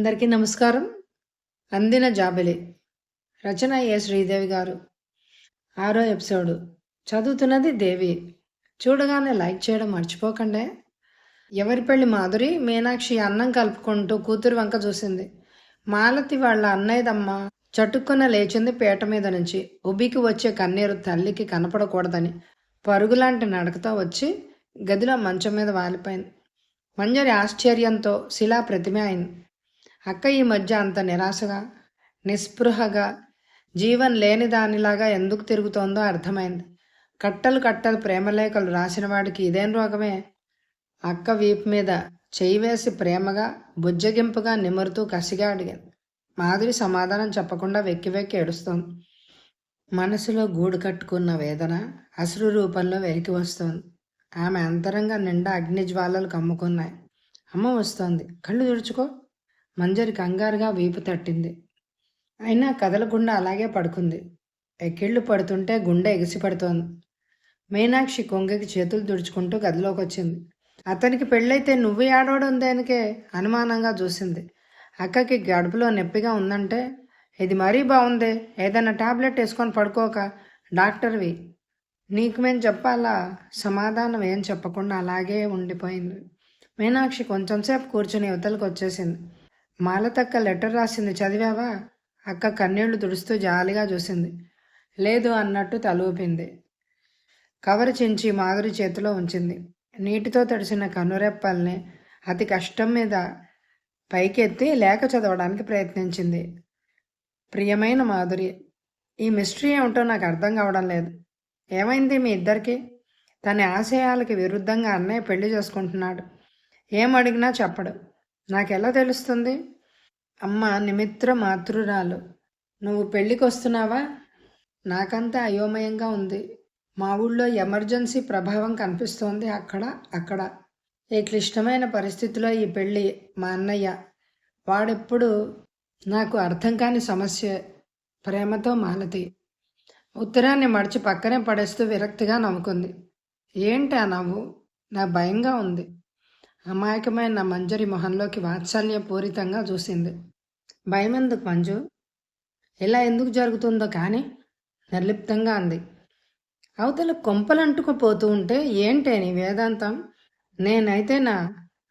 అందరికీ నమస్కారం. అందిన జాబిలి రచన ఏ శ్రీదేవి గారు. 6వ ఎపిసోడు. చదువుతున్నది దేవి. చూడగానే లైక్ చేయడం మర్చిపోకండి. ఎవరి పెళ్లి మాధురి మీనాక్షి అన్నం కలుపుకుంటూ కూతురు వంక చూసింది. మాలతి వాళ్ళ అన్నయ్యదమ్మ చటుక్కున లేచింది పీట మీద నుంచి. ఉబికి వచ్చే కన్నీరు తల్లికి కనపడకూడదని పరుగులాంటి నడకతో వచ్చి గదిలో మంచం మీద వాలిపోయింది. మంజరి ఆశ్చర్యంతో శిలా ప్రతిమ అయింది. అక్క ఈ మధ్య అంత నిరాశగా, నిస్పృహగా, జీవం లేని దానిలాగా ఎందుకు తిరుగుతోందో అర్థమైంది. కట్టలు కట్టలు ప్రేమలేఖలు రాసిన వాడికి ఇదేం రోగమే? అక్క వీపు మీద చెయ్యి వేసి ప్రేమగా, బుజ్జగింపుగా నిమురుతూ కసిగా అడిగింది. మాధురి సమాధానం చెప్పకుండా వెక్కి వెక్కి ఏడుస్తోంది. మనసులో గూడు కట్టుకున్న వేదన అశ్రు రూపంలో వెలికి వస్తోంది. ఆమె అంతరంగ నిండా అగ్నిజ్వాలలు కమ్ముకున్నాయి. అమ్మ వస్తోంది, కళ్ళు తుడుచుకో. మంజరి కంగారుగా వీపు తట్టింది. అయినా కదలకుండా అలాగే పడుకుంది. ఎక్కిళ్ళు పడుతుంటే గుండె ఎగిసి పడుతోంది. మీనాక్షి కొంగకి చేతులు తుడుచుకుంటూ గదిలోకి వచ్చింది. అతనికి పెళ్ళైతే నువ్వు ఆడవడం దేనికే అనుమానంగా చూసింది. అక్కకి గడుపులో నొప్పిగా ఉందంటే, ఇది మరీ బాగుంది, ఏదైనా టాబ్లెట్ వేసుకొని పడుకోక, డాక్టర్వి నీకు మేము చెప్పాలా? సమాధానం ఏం చెప్పకుండా అలాగే ఉండిపోయింది. మీనాక్షి కొంచెంసేపు కూర్చుని యువతలకు వచ్చేసింది. మాలతక్క లెటర్ రాసింది చదివావా? అక్క కన్నీళ్లు తుడుస్తూ జాలిగా చూసింది. లేదు అన్నట్టు తలూపింది. కవరు చించి మాధురి చేతిలో ఉంచింది. నీటితో తడిసిన కనురెప్పల్ని అతి కష్టం మీద పైకెత్తి లేఖ చదవడానికి ప్రయత్నించింది. ప్రియమైన మాధురి, ఈ మిస్టరీ ఏమిటో నాకు అర్థం కావడం లేదు. ఏమైంది మీ ఇద్దరికి? తన ఆశయాలకి విరుద్ధంగా అన్నయ్య పెళ్లి చేసుకుంటున్నాడు. ఏం అడిగినా చెప్పడు. నాకెలా తెలుస్తుంది? అమ్మ నిమిత్ర మాతృరాలు. నువ్వు పెళ్ళికి వస్తున్నావా? నాకంతా అయోమయంగా ఉంది. మా ఊళ్ళో ఎమర్జెన్సీ ప్రభావం కనిపిస్తోంది. అక్కడ ఈ క్లిష్టమైన పరిస్థితిలో ఈ పెళ్ళి మా అన్నయ్య. వాడెప్పుడు నాకు అర్థం కాని సమస్య. ప్రేమతో మాలతి. ఉత్తరాన్ని మడిచి పక్కనే పడేస్తూ విరక్తిగా నవ్వుకుంది. ఏంటి ఆ నవ్వు? నా భయంగా ఉంది. అమాయకమైన మంజరి మొహంలోకి వాత్సల్యపూరితంగా చూసింది. భయం ఎందుకు మంజు? ఇలా ఎందుకు జరుగుతుందో కానీ నిర్లిప్తంగా అంది. అవతల కొంపలంటుకుపోతూ ఉంటే ఏంటే నీ వేదాంతం? నేనైతే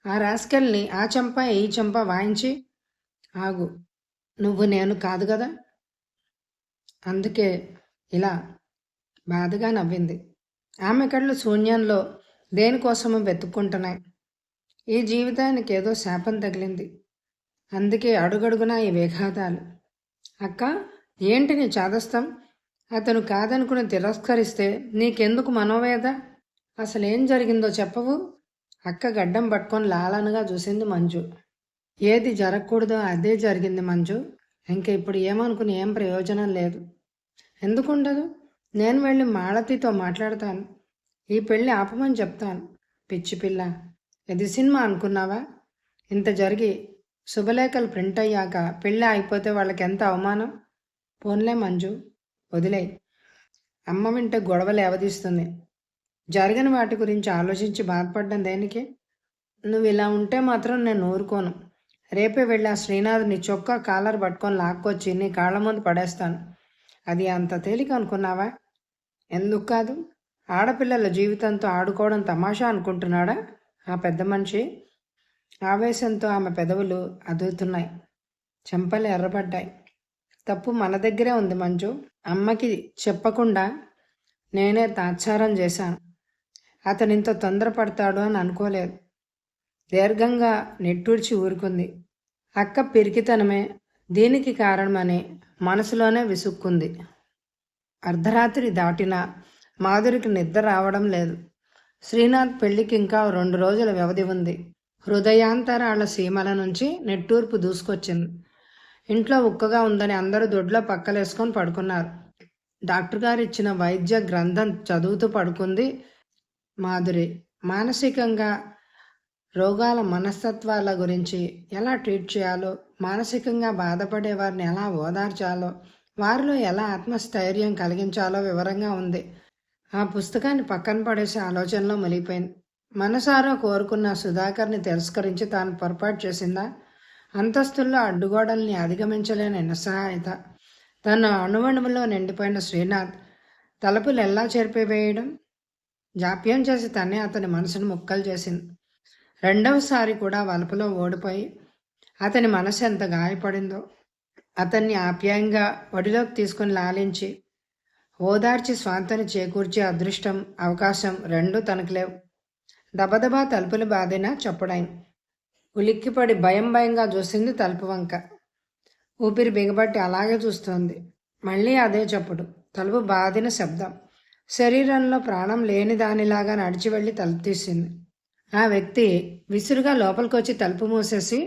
ఆ రాస్కెల్ని ఆ చెంప ఈ చెంప వాయించి ఆగు. నువ్వు నేను కాదు కదా. అందుకే ఇలా బాధగా నవ్వింది. ఆమె కళ్ళు శూన్యంలో దేనికోసమో వెతుక్కుంటున్నాయి. ఈ జీవితానికి ఏదో శాపం తగిలింది. అందుకే అడుగడుగునా ఈ విఘాతాలు. అక్క, ఏంటి నీ చాదస్తం? అతను కాదనుకుని తిరస్కరిస్తే నీకెందుకు మనోవేద? అసలేం జరిగిందో చెప్పవు? అక్క గడ్డం పట్టుకొని లాలనగా చూసింది మంజు. ఏది జరగకూడదో అదే జరిగింది మంజు. ఇంక ఇప్పుడు ఏమనుకుని ఏం ప్రయోజనం లేదు. ఎందుకుండదు? నేను వెళ్ళి మాలతితో మాట్లాడతాను. ఈ పెళ్ళి ఆపమని చెప్తాను. పిచ్చి పిల్ల, ఇది సినిమా అనుకున్నావా? ఇంత జరిగి శుభలేఖలు ప్రింట్ అయ్యాక పెళ్ళి అయిపోతే వాళ్ళకి ఎంత అవమానం. పోన్లే మంజు, వదిలేయి. అమ్మ వింటే గొడవ లేవదీస్తుంది. జరిగిన వాటి గురించి ఆలోచించి బాధపడ్డం దేనికి? నువ్వు ఇలా ఉంటే మాత్రం నేను ఊరుకోను. రేపే వెళ్ళి ఆ శ్రీనాథుని చొక్కా కాలర్ పట్టుకొని లాక్కొచ్చి నీ కాళ్ళ ముందు పడేస్తాను. అది అంత తేలిక అనుకున్నావా? ఎందుకు కాదు? ఆడపిల్లల జీవితంతో ఆడుకోవడం తమాషా అనుకుంటున్నాడా ఆ పెద్ద మనిషి? ఆవేశంతో ఆమె పెదవులు అదురుతున్నాయి. చెంపలు ఎర్రబడ్డాయి. తప్పు మన దగ్గరే ఉంది మంజు. అమ్మకి చెప్పకుండా నేనే తాత్సారం చేశాను. అతను ఇంత తొందరపడతాడు అని అనుకోలేదు. దీర్ఘంగా నిట్టూర్చి ఊరుకుంది. అక్క పిరికితనమే దీనికి కారణమని మనసులోనే విసుక్కుంది. అర్ధరాత్రి దాటినా మాధురికి నిద్ర రావడం లేదు. శ్రీనాథ్ పెళ్లికి ఇంకా 2 రోజుల వ్యవధి ఉంది. హృదయాంతరాల సీమల నుంచి నెట్టూర్పు దూసుకొచ్చింది. ఇంట్లో ఉక్కగా ఉందని అందరూ దొడ్లో పక్కలేసుకొని పడుకున్నారు. డాక్టర్ గారు ఇచ్చిన వైద్య గ్రంథం చదువుతూ పడుకుంది మాధురి. మానసికంగా రోగాల మనస్తత్వాల గురించి ఎలా ట్రీట్ చేయాలో, మానసికంగా బాధపడే వారిని ఎలా ఓదార్చాలో, వారిలో ఎలా ఆత్మస్థైర్యం కలిగించాలో వివరంగా ఉంది. ఆ పుస్తకాన్ని పక్కన పడేసే ఆలోచనలో మునిగిపోయింది. మనసారా కోరుకున్న సుధాకర్ని తిరస్కరించి తాను పొరపాటు చేసిందా? అంతస్తుల్లో అడ్డుగోడల్ని అధిగమించలేని నిస్సహాయత. తన అణువణువులో నిండిపోయిన శ్రీనాథ్ తలుపులు ఎలా చెరిపివేయడం? జాప్యం చేసి తనే అతని మనసును ముక్కలు చేసింది. రెండవసారి కూడా వలుపులో ఓడిపోయి అతని మనసు ఎంత గాయపడిందో. అతన్ని ఆప్యాయంగా ఒడిలోకి తీసుకుని లాలించి ఓదార్చి స్వాంతని చేకూర్చే అదృష్టం, అవకాశం రెండూ తనకు లేవు. దబదబా తలుపులు బాధినా చప్పుడైంది. ఉలిక్కిపడి భయంగా చూసింది తలుపు వంక. ఊపిరి బిగబట్టి అలాగే చూస్తోంది. మళ్ళీ అదే చప్పుడు, తలుపు బాధిన శబ్దం. శరీరంలో ప్రాణం లేని దానిలాగా నడిచి వెళ్ళి తలుపు తీసింది. ఆ వ్యక్తి విసురుగా లోపలికొచ్చి తలుపు మూసేసి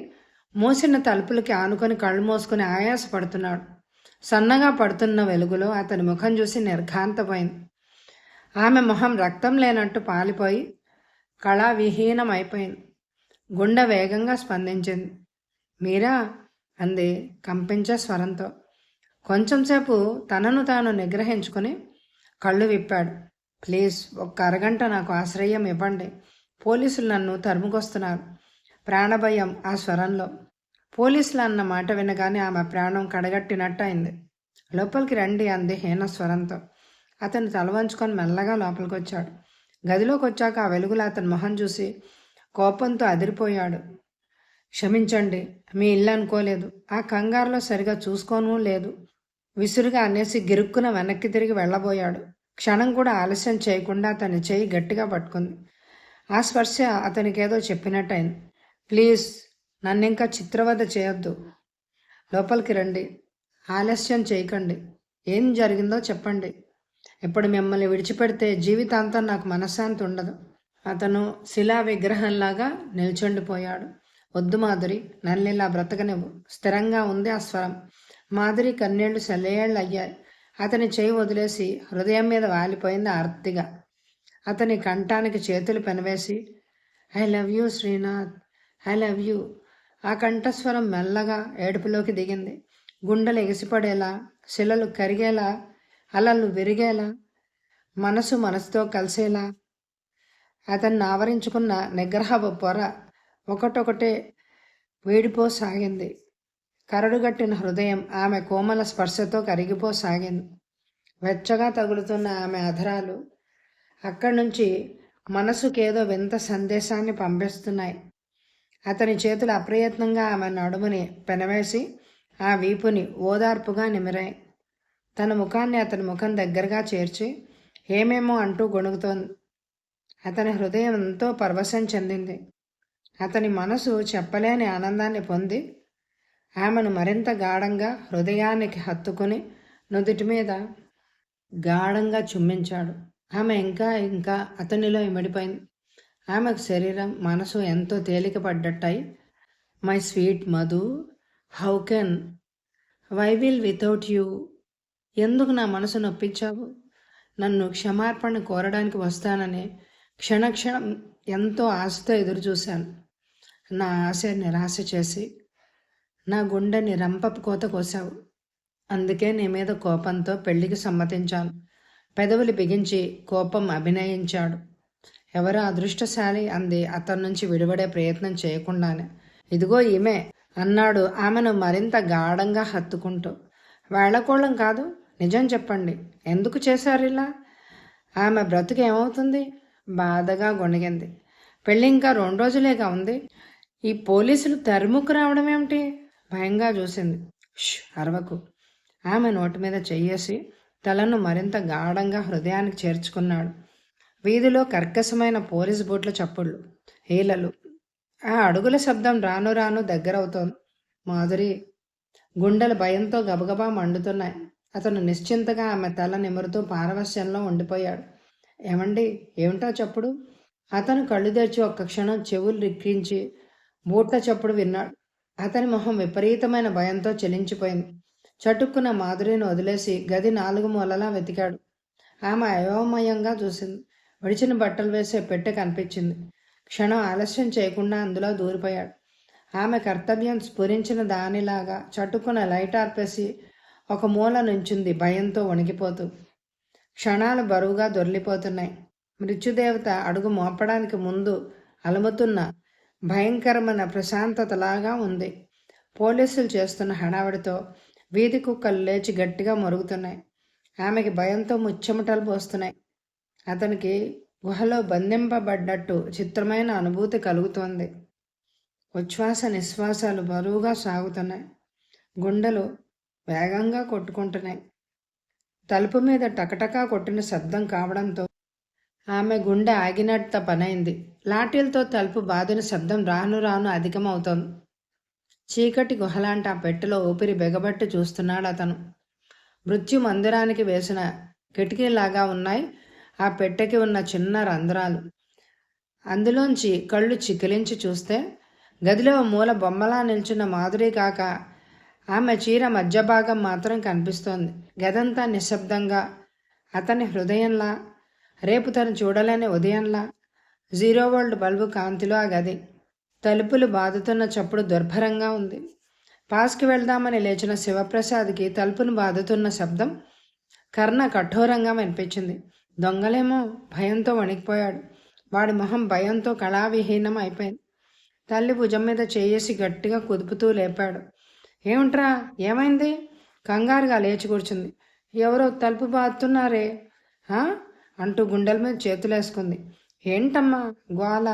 మూసిన తలుపులకి ఆనుకొని కళ్ళు మూసుకొని ఆయాసపడుతున్నాడు. సన్నగా పడుతున్న వెలుగులో అతని ముఖం చూసి నిర్ఘాంతపోయింది. ఆమె మొహం రక్తం లేనట్టు పాలిపోయి కళావిహీనం అయిపోయింది. గుండె వేగంగా స్పందించింది. మీరా అంది కంపించే స్వరంతో. కొంచెంసేపు తనను తాను నిగ్రహించుకుని కళ్ళు విప్పాడు. ప్లీజ్, ఒక్క అరగంట నాకు ఆశ్రయం ఇవ్వండి. పోలీసులు నన్ను తరుముకొస్తున్నారు. ప్రాణభయం ఆ స్వరంలో. పోలీసులు అన్న మాట వినగానే ఆమె ప్రాణం కడగట్టినట్టు అయింది. లోపలికి రండి అంది హీన స్వరంతో. అతను తల వంచుకొని మెల్లగా లోపలికి వచ్చాడు. గదిలోకి వచ్చాక ఆ వెలుగులో అతని మొహం చూసి కోపంతో అదిరిపోయాడు. క్షమించండి, మీ ఇల్లు అనుకోలేదు. ఆ కంగారులో సరిగా చూసుకోనూ లేదు. విసురుగా అనేసి గిరుక్కున వెనక్కి తిరిగి వెళ్ళబోయాడు. క్షణం కూడా ఆలస్యం చేయకుండా అతని చేయి గట్టిగా పట్టుకుంది. ఆ స్పర్శ అతనికేదో చెప్పినట్టయింది. ప్లీజ్, నన్నింకా చిత్రవద చేయొద్దు. లోపలికి రండి. ఆలస్యం చేయకండి. ఏం జరిగిందో చెప్పండి. ఇప్పుడు మిమ్మల్ని విడిచిపెడితే జీవితాంతం నాకు మనశ్శాంతి ఉండదు. అతను శిలా విగ్రహంలాగా నిల్చుండిపోయాడు. వద్దు మాధురి, నన్నిలా బ్రతకనివ్వు. స్థిరంగా ఉంది ఆ స్వరం. మాధురి కన్నీళ్లు సెలయేళ్ళు అయ్యాయి. అతని చేయి వదిలేసి హృదయం మీద వాలిపోయింది ఆర్తిగా. అతని కంఠానికి చేతులు పెనవేసి I love you Srinath, I love you. ఆ కంఠస్వరం మెల్లగా ఏడుపులోకి దిగింది. గుండెలు ఎగిసిపడేలా, శిలలు కరిగేలా, అలలు విరిగేలా, మనసుతో కలిసేలా. అతన్ని ఆవరించుకున్న నిగ్రహపు పొర ఒకటొకటే వేడిపోసాగింది. కరడుగట్టిన హృదయం ఆమె కోమల స్పర్శతో కరిగిపోసాగింది. వెచ్చగా తగులుతున్న ఆమె అధరాలు అక్కడి నుంచి మనసుకేదో వింత సందేశాన్ని పంపిస్తున్నాయి. అతని చేతులు అప్రయత్నంగా ఆమె నడుముని పెనవేసి ఆ వీపుని ఓదార్పుగా నిమిరాయి. తన ముఖాన్ని అతని ముఖం దగ్గరగా చేర్చి ఏమేమో అంటూ గొణుగుతోంది. అతని హృదయం ఎంతో పరవశం చెందింది. అతని మనసు చెప్పలేని ఆనందాన్ని పొంది ఆమెను మరింత గాఢంగా హృదయానికి హత్తుకుని నుదుటి మీద గాఢంగా చుమ్మించాడు. ఆమె ఇంకా అతనిలో ఇమిడిపోయింది. ఆమెకు శరీరం, మనసు ఎంతో తేలిక పడ్డట్టాయి. My sweet Madhu, how can, why will without you. ఎందుకు నా మనసు నొప్పించావు? నన్ను క్షమార్పణ కోరడానికి వస్తానని క్షణక్షణం ఎంతో ఆశతో ఎదురుచూశాను. నా ఆశ నిరాశ చేసి నా గుండెని రంపపు కోత కోసావు. అందుకే నీ మీద కోపంతో పెళ్లికి సమ్మతించాను. పెదవులు బిగించి కోపం అభినయించాడు. ఎవరో అదృష్టశాలి అంది అతని నుంచి విడిపడే ప్రయత్నం చేయకుండానే. ఇదిగో ఈమె అన్నాడు ఆమెను మరింత గాఢంగా హత్తుకుంటూ. వేళకోళం కాదు, నిజం చెప్పండి, ఎందుకు చేశారు ఇలా? ఆమె బ్రతుకు ఏమవుతుంది? బాధగా గొణిగింది. పెళ్ళి ఇంకా 2 రోజులేగా ఉంది. ఈ పోలీసులు తరుముకు రావడం ఏమిటి? భయంగా చూసింది. అరవకు. ఆమె నోటి మీద చెయ్యేసి తలను మరింత గాఢంగా హృదయానికి చేర్చుకున్నాడు. వీధిలో కర్కశమైన పోలీసు బూట్ల చప్పుళ్ళు, ఈలలు. ఆ అడుగుల శబ్దం రాను రాను దగ్గరవుతోంది. మాధురి గుండెలు భయంతో గబగబా మండుతున్నాయి. అతను నిశ్చింతగా ఆమె తల నిమురుతూ పారవశ్యంలో ఉండిపోయాడు. ఏమండి, ఏమిటా చప్పుడు? అతను కళ్ళు తెరిచి ఒక్క క్షణం చెవులు రిక్కించి బూట్ల చప్పుడు విన్నాడు. అతని మొహం విపరీతమైన భయంతో చెలించిపోయింది. చటుక్కున మాధురిని వదిలేసి గది 4 మూలలా వెతికాడు. ఆమె అయోమయంగా చూసింది. విడిచిన బట్టలు వేసే పెట్టె కనిపించింది. క్షణం ఆలస్యం చేయకుండా అందులో దూరిపోయాడు. ఆమె కర్తవ్యం స్ఫురించిన దానిలాగా చటుక్కున లైట్ ఆర్పేసి ఒక మూల నుంచుంది, భయంతో వణికిపోతూ. క్షణాలు బరువుగా దొర్లిపోతున్నాయి. మృత్యుదేవత అడుగు మోపడానికి ముందు అలుముతున్న భయంకరమైన ప్రశాంతతలాగా ఉంది. పోలీసులు చేస్తున్న హడావిడితో వీధి కుక్కలు లేచి గట్టిగా మొరుగుతున్నాయి. ఆమెకి భయంతో ముచ్చెమటలు పోస్తున్నాయి. అతనికి గుహలో బంధింపబడ్డట్టు చిత్రమైన అనుభూతి కలుగుతోంది. ఉచ్ఛ్వాస నిశ్వాసాలు బరువుగా సాగుతున్నాయి. గుండెలు వేగంగా కొట్టుకుంటున్నాయి. తలుపు మీద టకటకా కొట్టిన శబ్దం కావడంతో ఆమె గుండె ఆగినట్ట పనైంది. లాఠీలతో తలుపు బాదిన శబ్దం రాను రాను అధికమవుతోంది. చీకటి గుహలాంటి ఆ పెట్టెలో ఊపిరి బెగబట్టి చూస్తున్నాడు అతను. మృత్యు మందిరానికి వేసిన కిటికీలాగా ఉన్నాయి ఆ పెట్టెకి ఉన్న చిన్న రంధ్రాలు. అందులోంచి కళ్ళు చికిలించి చూస్తే గదిలో మూల బొమ్మలా నిల్చున్న మాధురి కాక ఆమె చీర మధ్య భాగం మాత్రం కనిపిస్తోంది. గదంతా నిశ్శబ్దంగా, అతని హృదయంలా, రేపు తను చూడలేని ఉదయంలా, జీరో వోల్ట్ బల్బు కాంతిలో ఆ గది. తలుపులు బాదుతున్న చప్పుడు దుర్భరంగా ఉంది. పాస్కి వెళ్దామని లేచిన శివప్రసాద్కి తలుపును బాదుతున్న శబ్దం కర్ణ కఠోరంగా వినిపించింది. దొంగలేమో భయంతో వణికిపోయాడు. వాడి మొహం భయంతో కళావిహీనం అయిపోయింది. తల్లి భుజం మీద చేయేసి గట్టిగా కుదుపుతూ లేపాడు. ఏమిట్రా, ఏమైంది? కంగారుగా లేచి కూర్చుంది. ఎవరో తలుపు బాదుతున్నారే అంటూ గుండెల మీద చేతులేసుకుంది. ఏంటమ్మా గోల?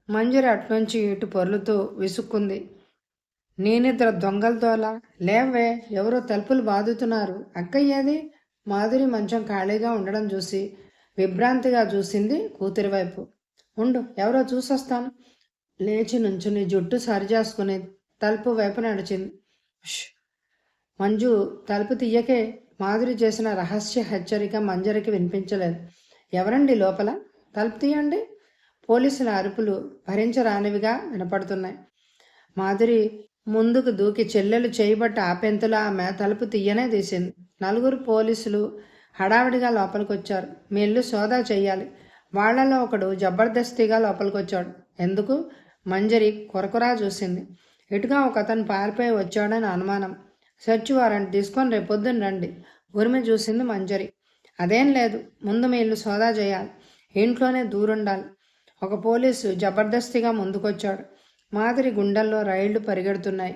మంజరి అట్నుంచి ఇటు పొర్లుతూ విసుక్కుంది. నేనిద్దరు దొంగలతోలా? లేవే, ఎవరో తలుపులు బాదుతున్నారు. అక్కయ్యేది? మాధురి మంచం ఖాళీగా ఉండడం చూసి విభ్రాంతిగా చూసింది కూతురి వైపు. ఉండు, ఎవరో చూసొస్తాను. లేచి నుంచుని జుట్టు సరిచేసుకుని తలుపు వైపు నడిచింది. మంజు, తలుపు తీయకే. మాధురి చేసిన రహస్య హెచ్చరిక మంజరికి వినిపించలేదు. ఎవరండి లోపల? తలుపు తీయండి. పోలీసుల అరుపులు భరించరానివిగా వినపడుతున్నాయి. మాధురి ముందుకు దూకి చెల్లెలు చేయబట్టి ఆపెంతలో ఆమె తలుపు తీయనే తీసింది. నలుగురు పోలీసులు హడావిడిగా లోపలికొచ్చారు. మీ ఇల్లు సోదా చెయ్యాలి. వాళ్లలో ఒకడు జబర్దస్తిగా లోపలికొచ్చాడు. ఎందుకు? మంజరి కొరకొరా చూసింది. ఇటుగా ఒక అతను పారిపోయి వచ్చాడని అనుమానం. సెర్చ్ వారెంట్ తీసుకొని రేపొద్దున రండి. ఉరిమి చూసింది మంజరి. అదేం లేదు, ముందు మీ ఇల్లు సోదా చేయాలి. ఇంట్లోనే దూరుండాలి. ఒక పోలీసు జబర్దస్తిగా ముందుకొచ్చాడు. మాధురి గుండెల్లో రైళ్లు పరిగెడుతున్నాయి.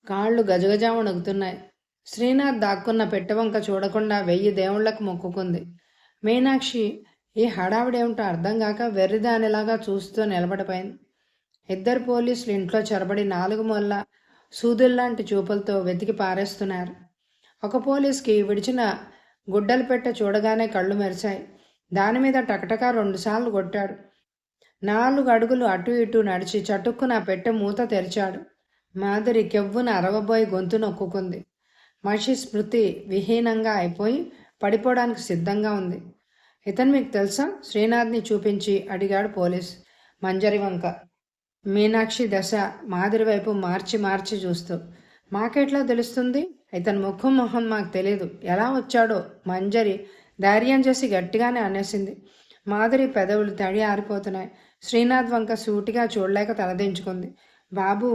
కాళ్ళు గజగజా వణుకుతున్నాయి. శ్రీనాథ్ దాక్కున్న పెట్టెవంక చూడకుండా 1000 దేవుళ్లకు మొక్కుకుంది. మీనాక్షి ఈ హడావిడేమిటో అర్థం కాక వెర్రిదానిలాగా చూస్తూ నిలబడిపోయింది. ఇద్దరు పోలీసులు ఇంట్లో చొరబడి 4 మూలల సూదుల్లాంటి చూపులతో వెతికి పారేస్తున్నారు. ఒక పోలీస్కి విడిచిన గుడ్డలు పెట్టె చూడగానే కళ్ళు మెరిశాయి. దానిమీద టకటకా 2 సార్లు కొట్టాడు. 4 అడుగులు అటు ఇటు నడిచి చటుక్కున పెట్టె మూత తెరిచాడు. మాధురి కెవ్వున అరవబోయి గొంతు నొక్కుంది. మనిషి స్మృతి విహీనంగా అయిపోయి పడిపోవడానికి సిద్ధంగా ఉంది. ఇతను మీకు తెలుసా? శ్రీనాథ్ని చూపించి అడిగాడు పోలీస్ మంజరి వంక. మీనాక్షి దశ మాధురి వైపు మార్చి మార్చి చూస్తూ. మాకెట్లా తెలుస్తుంది? ఇతని ముఖం మొహం మాకు తెలియదు. ఎలా వచ్చాడో మంజరి ధైర్యం చేసి గట్టిగానే అనేసింది. మాధురి పెదవులు తడి ఆరిపోతున్నాయి. శ్రీనాథ్ వంక సూటిగా చూడలేక తలదించుకుంది. బాబు,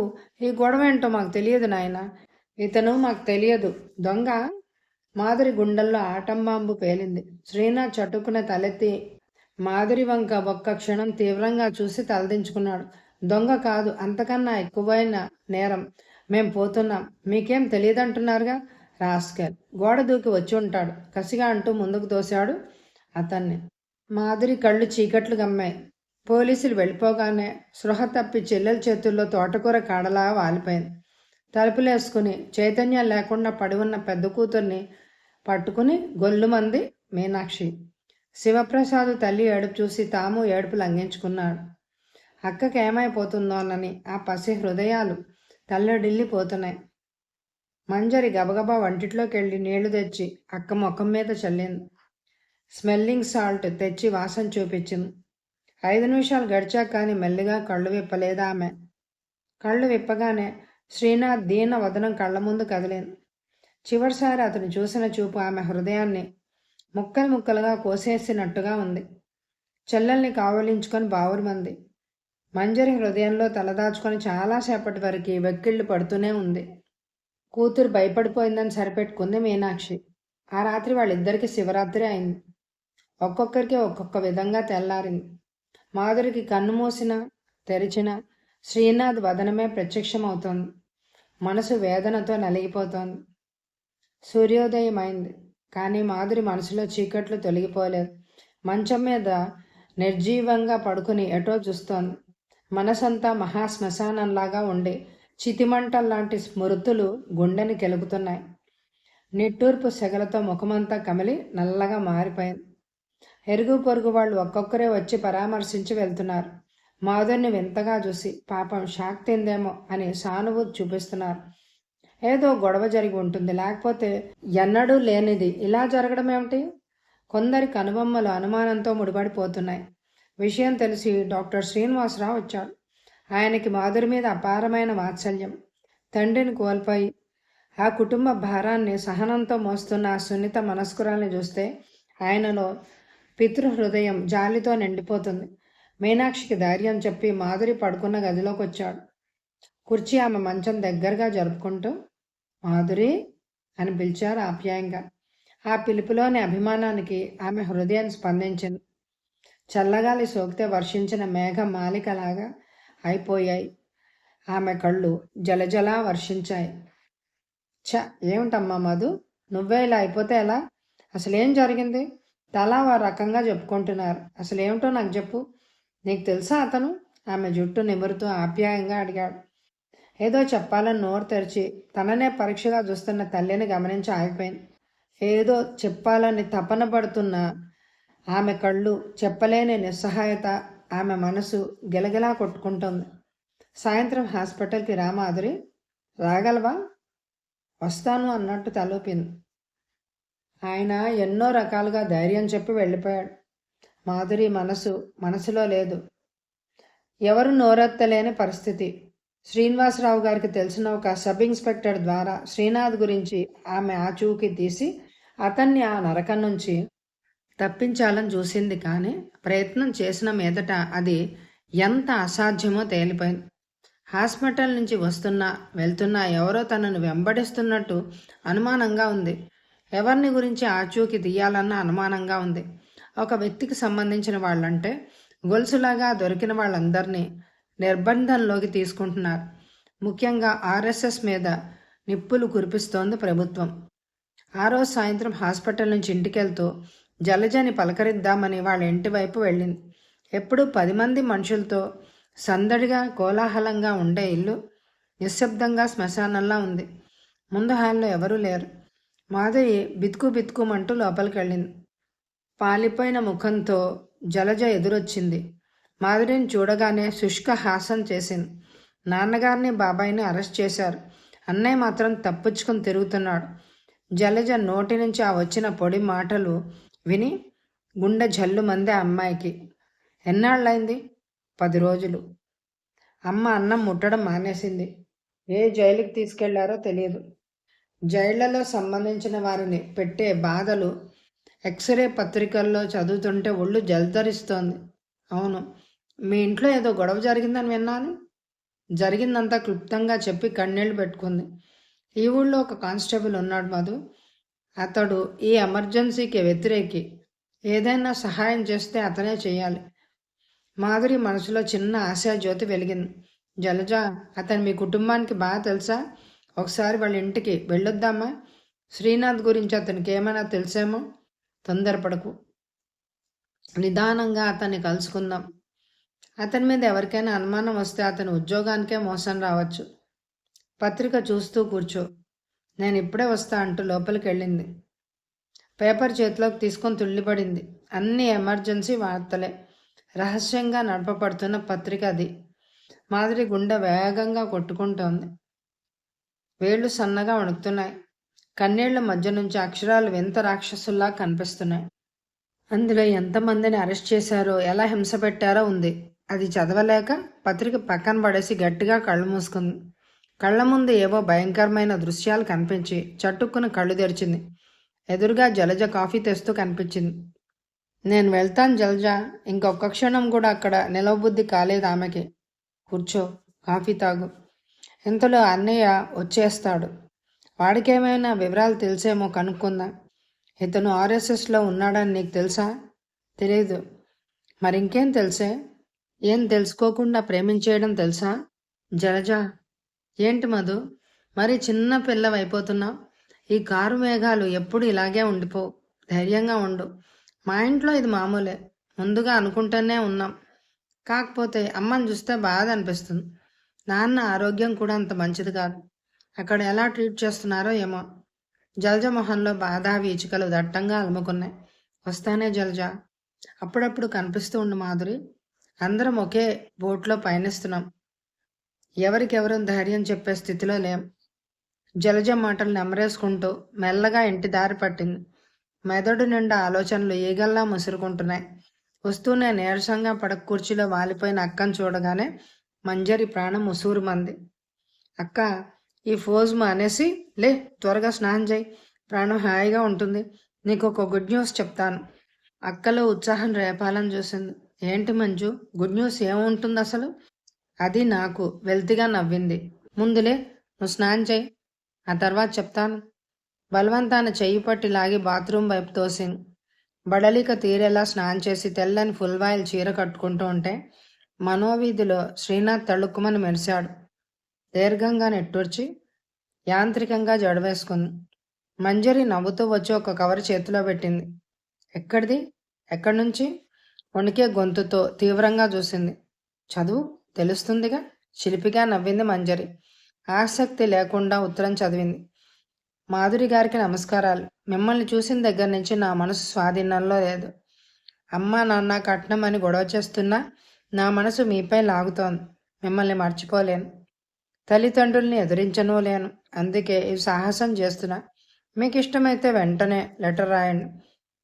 ఈ గొడవ ఏంటో మాకు తెలియదు నాయన. ఇతను మాకు తెలియదు. దొంగ? మాధురి గుండెల్లో ఆటంబాంబు పేలింది. శ్రీనాథ్ చటుక్కున తలెత్తి మాధురి వంక ఒక్క క్షణం తీవ్రంగా చూసి తలదించుకున్నాడు. దొంగ కాదు, అంతకన్నా ఎక్కువైన నేరం. మేం పోతున్నాం. మీకేం తెలియదంటున్నారుగా. రాస్కెల్, గోడ దూకి వచ్చి ఉంటాడు కసిగా అంటూ ముందుకు తోశాడు అతన్ని. మాధురి కళ్ళు చీకట్లు గమ్మాయి. పోలీసులు వెళ్ళిపోగానే స్పృహ తప్పి చెల్లెల చేతుల్లో తోటకూర కాడలా వాలిపోయింది. తలుపులేసుకుని చైతన్యం లేకుండా పడి ఉన్న పెద్ద కూతుర్ని పట్టుకుని గొల్లుమంది మీనాక్షి. శివప్రసాద్ తల్లి ఏడుపు చూసి తాము ఏడుపు లంఘించుకున్నాడు. అక్కకి ఏమైపోతుందోనని ఆ పసి హృదయాలు తల్లడిల్లిపోతున్నాయి. మంజరి గబగబా వంటిట్లోకి వెళ్ళి నీళ్లు తెచ్చి అక్క ముఖం మీద చల్లింది. స్మెల్లింగ్ సాల్ట్ తెచ్చి వాసన చూపించింది. 5 నిమిషాలు గడిచాక కానీ మెల్లిగా కళ్ళు విప్పలేదు ఆమె. కళ్ళు విప్పగానే శ్రీనాథ్ దీన వదనం కళ్ళ ముందు కదిలింది. చివరిసారి అతను చూసిన చూపు ఆమె హృదయాన్ని ముక్కలు ముక్కలుగా కోసేసినట్టుగా ఉంది. చెల్లెల్ని కావలించుకొని బావురుమంది. మంజరి హృదయంలో తలదాచుకొని చాలాసేపటి వరకు వెక్కిళ్ళు పడుతూనే ఉంది. కూతురు భయపడిపోయిందని సరిపెట్టుకుంది మీనాక్షి. ఆ రాత్రి వాళ్ళిద్దరికీ శివరాత్రి అయింది. ఒక్కొక్కరికి ఒక్కొక్క విధంగా తెల్లారింది. మాధురికి కన్ను మూసినా తెరిచినా శ్రీనాథ్ వదనమే ప్రత్యక్షమవుతోంది. మనసు వేదనతో నలిగిపోతోంది. సూర్యోదయం అయింది, కానీ మాధురి మనసులో చీకట్లు తొలగిపోలేదు. మంచం మీద నిర్జీవంగా పడుకుని ఎటో చూస్తోంది. మనసంతా మహాశ్మశానంలాగా ఉండి చితిమంటల్లాంటి స్మృతులు గుండెని కెలుకుతున్నాయి. నిట్టూర్పు సెగలతో ముఖమంతా కమిలి నల్లగా మారిపోయింది. ఎరుగు పొరుగు వాళ్ళు ఒక్కొక్కరే వచ్చి పరామర్శించి వెళ్తున్నారు. మాధురిని వింతగా చూసి పాపం షాక్ తిందేమో అని సానుభూతి చూపిస్తున్నారు. ఏదో గొడవ జరిగి ఉంటుంది, లేకపోతే ఎన్నడూ లేనిది ఇలా జరగడం ఏమిటి? కొందరికి కనుబొమ్మలు అనుమానంతో ముడిపడిపోతున్నాయి. విషయం తెలిసి డాక్టర్ శ్రీనివాసరావు వచ్చాడు. ఆయనకి మాధురి మీద అపారమైన వాత్సల్యం. తండ్రిని కోల్పోయి ఆ కుటుంబ భారాన్ని సహనంతో మోస్తున్న ఆ సున్నిత మనస్కురాల్ని చూస్తే ఆయనలో పితృహృదయం జాలితో నిండిపోతుంది. మీనాక్షికి ధైర్యం చెప్పి మాధురి పడుకున్న గదిలోకి వచ్చాడు. కుర్చీ ఆమె మంచం దగ్గరగా జరుపుకుంటూ మాధురి అని పిలిచారు ఆప్యాయంగా. ఆ పిలుపులోని అభిమానానికి ఆమె హృదయం స్పందించింది. చల్లగాలి సోకితే వర్షించిన మేఘ మాలికలాగా అయిపోయాయి. ఆమె కళ్ళు జలజలా వర్షించాయి. ఏమిటమ్మా మధు, నువ్వే ఇలా అయిపోతే ఎలా? అసలేం జరిగింది? తలా వారు రకంగా చెప్పుకుంటున్నారు. అసలేమిటో నాకు చెప్పు. నీకు తెలుసా అతను? ఆమె జుట్టు నిమురుతూ ఆప్యాయంగా అడిగాడు. ఏదో చెప్పాలని నోరు తెరిచి తననే పరీక్షగా చూస్తున్న తల్లిని గమనించి ఆగిపోయింది. ఏదో చెప్పాలని తపన పడుతున్న ఆమె కళ్ళు చెప్పలేని నిస్సహాయత, ఆమె మనసు గిలగిలా కొట్టుకుంటోంది. సాయంత్రం హాస్పిటల్కి రా మాధురి. రాగలవా? వస్తాను అన్నట్టు తలూపింది. ఆయన ఎన్నో రకాలుగా ధైర్యం చెప్పి వెళ్ళిపోయాడు. మాధురి మనసులో లేదు. ఎవరు నోరెత్తలేని పరిస్థితి. శ్రీనివాసరావు గారికి తెలిసిన ఒక సబ్ ఇన్స్పెక్టర్ ద్వారా శ్రీనాథ్ గురించి ఆమె ఆచూకీ తీసి అతన్ని ఆ నరకం నుంచి తప్పించాలని చూసింది. కానీ ప్రయత్నం చేసిన మీదట అది ఎంత అసాధ్యమో తేలిపోయింది. హాస్పిటల్ నుంచి వెళ్తున్నా ఎవరో తనను వెంబడిస్తున్నట్టు అనుమానంగా ఉంది. ఎవరిని గురించి ఆచూకీ తీయాలన్న అనుమానంగా ఉంది. ఒక వ్యక్తికి సంబంధించిన వాళ్ళంటే గొలుసులాగా దొరికిన వాళ్ళందరినీ నిర్బంధంలోకి తీసుకుంటున్నారు. ముఖ్యంగా ఆర్ఎస్ఎస్ మీద నిప్పులు కురిపిస్తోంది ప్రభుత్వం. ఆ రోజు సాయంత్రం హాస్పిటల్ నుంచి ఇంటికెళ్తూ జలజని పలకరిద్దామని వాళ్ళ ఇంటి వైపు వెళ్ళింది. ఎప్పుడూ 10 మంది మనుషులతో సందడిగా కోలాహలంగా ఉండే ఇల్లు నిశ్శబ్దంగా శ్మశానంలా ఉంది. ముందు హాల్లో ఎవరూ లేరు. మాధవి బితుకుమంటూ లోపలికి వెళ్ళింది. పాలిపోయిన ముఖంతో జలజ ఎదురొచ్చింది. మాధురిని చూడగానే శుష్క హాసం చేసింది. నాన్నగారిని బాబాయిని అరెస్ట్ చేశారు. అన్నయ్య మాత్రం తప్పించుకొని తిరుగుతున్నాడు. జలజ నోటి నుంచి ఆ వచ్చిన పొడి మాటలు విని గుండె జల్లుమంది అమ్మాయికి. ఎన్నాళ్ళైంది? 10 రోజులు. అమ్మ అన్నం ముట్టడం మానేసింది. ఏ జైలుకి తీసుకెళ్లారో తెలియదు. జైళ్లలో సంబంధించిన వారిని పెట్టే బాధలు ఎక్స్రే పత్రికల్లో చదువుతుంటే ఒళ్ళు జల్దరిస్తోంది. అవును, మీ ఇంట్లో ఏదో గొడవ జరిగిందని విన్నాను. జరిగిందంతా క్లుప్తంగా చెప్పి కన్నీళ్లు పెట్టుకుంది. ఈ ఊళ్ళో ఒక కానిస్టేబుల్ ఉన్నాడు మధు. అతడు ఈ ఎమర్జెన్సీకి వ్యతిరేకి. ఏదైనా సహాయం చేస్తే అతనే చేయాలి. మాధురి మనసులో చిన్న ఆశాజ్యోతి వెలిగింది. జలజ, అతను మీ కుటుంబానికి బాగా తెలుసా? ఒకసారి వాళ్ళ ఇంటికి వెళ్ళొద్దామా? శ్రీనాథ్ గురించి అతనికి ఏమైనా తెలుసేమో. తొందరపడకు, నిదానంగా అతన్ని కలుసుకుందాం. అతని మీద ఎవరికైనా అనుమానం వస్తే అతని ఉద్యోగానికే మోసం రావచ్చు. పత్రిక చూస్తూ కూర్చో, నేను ఇప్పుడే వస్తా అంటూ లోపలికి వెళ్ళింది. పేపర్ చేతిలోకి తీసుకొని తుళ్ళిపడింది. అన్ని ఎమర్జెన్సీ వార్తలే. రహస్యంగా నడపబడుతున్న పత్రిక అది. మాధురి గుండె వేగంగా కొట్టుకుంటోంది. వేళ్లు సన్నగా వణుకుతున్నాయి. కన్నీళ్ల మధ్య నుంచి అక్షరాలు వింత రాక్షసుల్లా కనిపిస్తున్నాయి. అందులో ఎంతమందిని అరెస్ట్ చేశారో, ఎలా హింస పెట్టారో ఉంది. అది చదవలేక పత్రిక పక్కన పడేసి గట్టిగా కళ్ళు మూసుకుంది. కళ్ళ ముందు ఏవో భయంకరమైన దృశ్యాలు కనిపించి చట్టుక్కున కళ్ళు తెరిచింది. ఎదురుగా జలజ కాఫీ తెస్తూ కనిపించింది. నేను వెళ్తాను జలజ. ఇంకొక క్షణం కూడా అక్కడ నిలవబుద్ధి కాలేదు ఆమెకి. కూర్చో, కాఫీ తాగు. ఇంతలో అన్నయ్య వచ్చేస్తాడు. వాడికేమైనా వివరాలు తెలిసేమో కనుక్కుందాం. ఇతను ఆర్ఎస్ఎస్లో ఉన్నాడని నీకు తెలుసా? తెలీదు. మరింకేం తెలుసే? ఏం తెలుసుకోకుండా ప్రేమించేయడం తెలుసా? జలజ. ఏంటి మధు, మరి చిన్న పిల్లవైపోతున్నావు. ఈ కారు మేఘాలు ఎప్పుడు ఇలాగే ఉండిపోవు. ధైర్యంగా ఉండు. మా ఇంట్లో ఇది మామూలే. ముందుగా అనుకుంటూనే ఉన్నాం. కాకపోతే అమ్మని చూస్తే బాధ అనిపిస్తుంది. నాన్న ఆరోగ్యం కూడా అంత మంచిది కాదు. అక్కడ ఎలా ట్రీట్ చేస్తున్నారో ఏమో. జలజ మొహంలో బాధ వీచికలు దట్టంగా అలుముకున్నాయి. వస్తానే జలజ. అప్పుడప్పుడు కనిపిస్తూ ఉండు మాధురి. అందరం ఒకే బోట్లో పయనిస్తున్నాం. ఎవరికెవరూ ధైర్యం చెప్పే స్థితిలో లేం. జలజ మాటలు నెమరేసుకుంటూ మెల్లగా ఇంటి దారి పట్టింది. మెదడు నిండా ఆలోచనలు ఈగల్లా ముసురుకుంటున్నాయి. వస్తూనే నీరసంగా పడక కుర్చీలో వాలిపోయిన అక్కను చూడగానే మంజరి ప్రాణం ఉసూరుమంది. అక్క, ఈ ఫోజు మానేసి లే, త్వరగా స్నానం చేయి. ప్రాణం హాయిగా ఉంటుంది. నీకు ఒక గుడ్ న్యూస్ చెప్తాను. అక్కలో ఉత్సాహం రేపాలని చూసింది. ఏంటి మంజు, గుడ్ న్యూస్ ఏముంటుంది అసలు? అది నాకు వెల్తిగా నవ్వింది. ముందులే, నువ్వు స్నానం చేయి, ఆ తర్వాత చెప్తాను. బలవంతాన చెయ్యి పట్టి లాగి బాత్రూమ్ వైపు తోసింది. బడలిక తీరేలా స్నానం చేసి తెల్లని ఫుల్వాయిల్ చీర కట్టుకుంటూ ఉంటే మనోవీధిలో శ్రీనాథ్ తళుక్కుమని మెరిశాడు. దీర్ఘంగా నెట్టూర్చి యాంత్రికంగా జడవేసుకుంది. మంజరి నవ్వుతూ వచ్చి ఒక కవర్ చేతిలో పెట్టింది. ఎక్కడిది? ఎక్కడి నుంచి? వణికే గొంతుతో తీవ్రంగా చూసింది. చదువు, తెలుస్తుందిగా. చిలిపిగా నవ్వింది మంజరి. ఆసక్తి లేకుండా ఉత్తరం చదివింది. మాధురి గారికి నమస్కారాలు. మిమ్మల్ని చూసిన దగ్గర నుంచి నా మనసు స్వాధీనంలో లేదు. అమ్మా నాన్న కట్నం అని గొడవ చేస్తున్నా నా మనసు మీపై లాగుతోంది. మిమ్మల్ని మర్చిపోలేను. తల్లిదండ్రుల్ని ఎదిరించనూ లేను. అందుకే ఈ సాహసం చేస్తున్నా. మీకు ఇష్టమైతే వెంటనే లెటర్ రాయండి.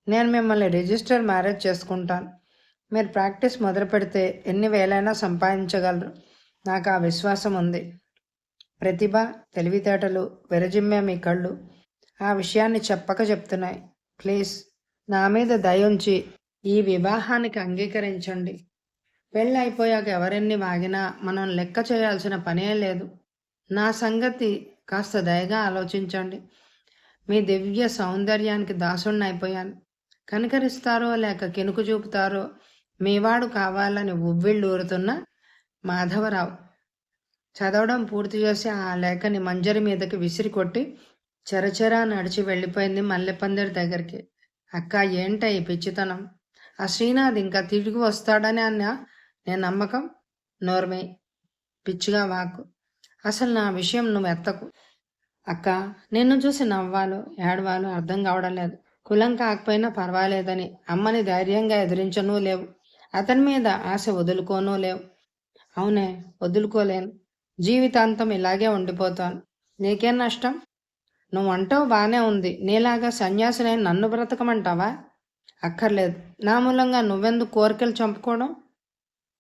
నేను మిమ్మల్ని రిజిస్టర్ మ్యారేజ్ చేసుకుంటాను. మీరు ప్రాక్టీస్ మొదలు పెడితే ఎన్ని వేలైనా సంపాదించగలరు. నాకు ఆ విశ్వాసం ఉంది. ప్రతిభ, తెలివితేటలు విరజిమ్మే మీ కళ్ళు ఆ విషయాన్ని చెప్పక చెప్తున్నాయి. ప్లీజ్ నా మీద దయ ఉంచి ఈ వివాహానికి అంగీకరించండి. పెళ్ళి అయిపోయాక ఎవరెన్ని వాగినా మనం లెక్క చేయాల్సిన పనే లేదు. నా సంగతి కాస్త దయగా ఆలోచించండి. మీ దివ్య సౌందర్యానికి దాసుణ్ణి అయిపోయాను. కనికరిస్తారో లేక కినుకు చూపుతారో మీవాడు కావాలని ఉవ్విళ్ళూరుతున్న మాధవరావు. చదవడం పూర్తి చేసి ఆ లేఖని మంజరి మీదకి విసిరి కొట్టి చెరచెరా నడిచి వెళ్ళిపోయింది మల్లెపందిరి దగ్గరికి. అక్క, ఏంట ఈ పిచ్చితనం? ఆ శ్రీనాథ్ ఇంకా తిరిగి వస్తాడని అన్నా నేను నమ్మకం. నోర్మే, పిచ్చిగా వాకు. అసలు నా విషయం నువ్వు ఎత్తకు. అక్క, నిన్ను చూసి నవ్వాలో ఏడవాలో అర్థం కావడం లేదు. కులం కాకపోయినా పర్వాలేదని అమ్మని ధైర్యంగా ఎదిరించనూ లేవు. అతని మీద ఆశ వదులుకోనూ లేవు. అవునే, వదులుకోలేను. జీవితాంతం ఇలాగే ఉండిపోతాను. నీకేం నష్టం? నువ్వు అంటావు బాగానే ఉంది. నీలాగా సన్యాసినై నన్ను బ్రతకమంటావా? అక్కర్లేదు. నా మూలంగా నువ్వెందుకు కోరికలు చంపుకోవడం?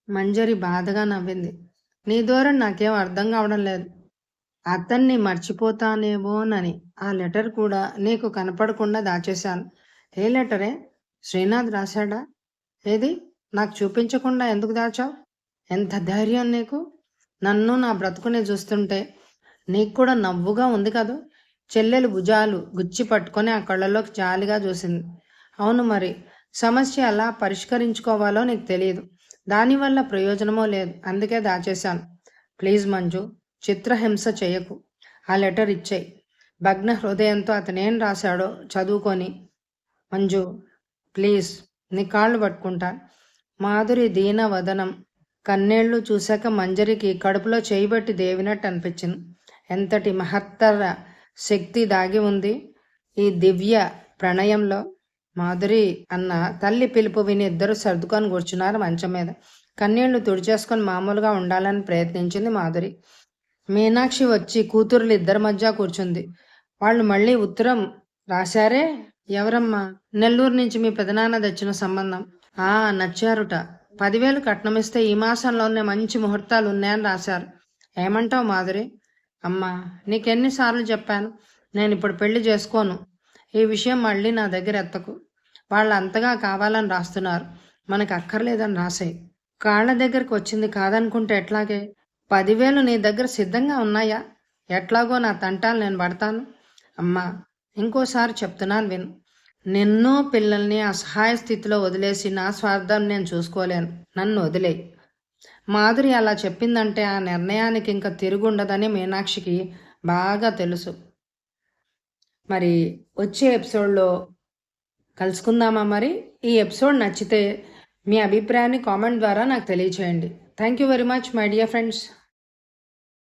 మంజరి బాధగా నవ్వింది. నీ ధోరణి నాకేం అర్థం కావడం లేదు. అతన్ని మర్చిపోతానేమోనని ఆ లెటర్ కూడా నీకు కనపడకుండా దాచేశాను. ఏ లెటరే? శ్రీనాథ్ రాశాడా? ఏది? నాకు చూపించకుండా ఎందుకు దాచావు? ఎంత ధైర్యం నీకు? నన్ను నా బ్రతుకుని చూస్తుంటే నీకు కూడా నవ్వుగా ఉంది కదూ? చెల్లెలు భుజాలు గుచ్చి పట్టుకొని ఆ కళ్ళలోకి జాలిగా చూసింది. అవును, మరి సమస్య ఎలా పరిష్కరించుకోవాలో నీకు తెలియదు. దానివల్ల ప్రయోజనమో లేదు. అందుకే దాచేశాను. ప్లీజ్ మంజు, చిత్రహింస చేయకు. ఆ లెటర్ ఇచ్చేయి. భగ్న హృదయంతో అతనేం రాశాడో చదువుకొని. మంజు, ప్లీజ్, నీ కాళ్ళు పట్టుకుంటా. మాధురి దీన వదనం, కన్నీళ్లు చూశాక మంజరికి కడుపులో చేయబట్టి దేవినట్టు అనిపించింది. ఎంతటి మహత్తర శక్తి దాగి ఉంది ఈ దివ్య ప్రణయంలో. మాధురి అన్న తల్లి పిలుపు విని ఇద్దరు సర్దుకొని కూర్చున్నారు మంచం మీద. కన్నీళ్లు తుడిచేసుకొని మామూలుగా ఉండాలని ప్రయత్నించింది మాధురి. మీనాక్షి వచ్చి కూతురులు ఇద్దరి మధ్య కూర్చుంది. వాళ్ళు మళ్ళీ ఉత్తరం రాశారే? ఎవరమ్మా? నెల్లూరు నుంచి మీ పెదనాన్న తెచ్చిన సంబంధం. నచ్చారుట. 10,000 కట్నమిస్తే ఈ మాసంలోనే మంచి ముహూర్తాలు ఉన్నాయని రాశారు. ఏమంటావు మాధురి? అమ్మా, నీకెన్నిసార్లు చెప్పాను, నేను ఇప్పుడు పెళ్లి చేసుకోను. ఈ విషయం మళ్ళీ నా దగ్గర ఎత్తకు. వాళ్ళు అంతగా కావాలని రాస్తున్నారు. మనకు అక్కర్లేదని రాసాయి. కాళ్ళ దగ్గరకు వచ్చింది కాదనుకుంటే ఎట్లాగే? 10,000 నీ దగ్గర సిద్ధంగా ఉన్నాయా? ఎట్లాగో నా తంటాలు నేను పడతాను. అమ్మా, ఇంకోసారి చెప్తున్నాను విను. నిన్ను పిల్లల్ని అసహాయ స్థితిలో వదిలేసి నా స్వార్థం నేను చూసుకోలేను. నన్ను వదిలేయి. మాధురి అలా చెప్పిందంటే ఆ నిర్ణయానికి ఇంకా తిరుగుండదని మీనాక్షికి బాగా తెలుసు. మరి వచ్చే ఎపిసోడ్లో కలుసుకుందామా మరి? ఈ ఎపిసోడ్ నచ్చితే మీ అభిప్రాయాన్ని కామెంట్ ద్వారా నాకు తెలియచేయండి. Thank you very much my dear friends.